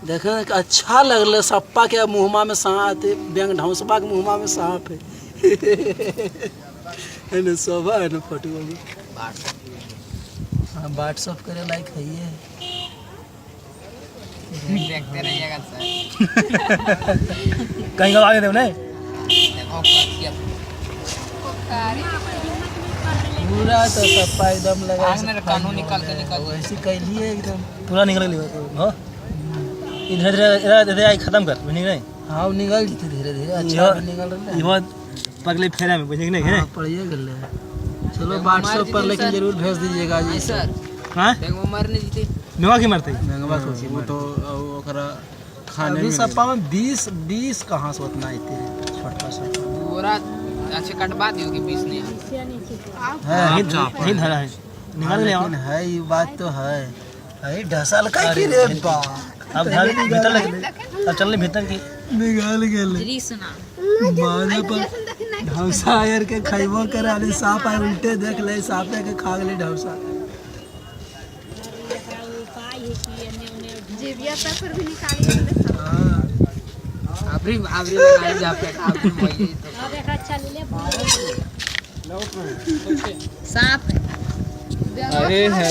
देखे अच्छा लगल सप्पा के मुँहमा में सांप व्यंग ढौसपा के मुँहमा में सांप है ना शोभा है ना फोटो में। हाँ व्हाट्सअप करे लाइक है ये देखते रहिएगा सर। कहीं का आगे थे उन्हें पूरा तो सप्पा एकदम लगा कानून निकाल के वैसे कैलिए एकदम पूरा निकल लिया हो इधर इधर इधर आई खत्म कर बुझे नहीं। हाँ वो निकल जते धीरे धीरे अच्छा निकल रहा है। ये बहुत पगले फेरा में बुझे नहीं है। पढ़िए गल चलो व्हाट्सएप पर लेकिन जरूर भेज दीजिएगा जी सर। हाँ मरने जीते मेवा की मरते महंगा सोची वो तो ओकरा खाने में सप्पा में 20 कहाँ से उतना आते हैं छोटा सा पूरा अच्छे कटवा दियो कि 20 नहीं है हिंद हरा है निकाल ले लेकिन है ये बात तो है ढसल का की रे बा अब भीतर लगे अब चलने भीतर की निकाल गेल माने पर ढौसा यार के खइबो करे आले सांप आए उल्टे देख ले सांपे के खा गेले ढौसा जेबिया पेपर भी निकालिए। हां आबरी लगाई जा पे आबरी मोई अब एक अच्छा ले ले सांप अरे है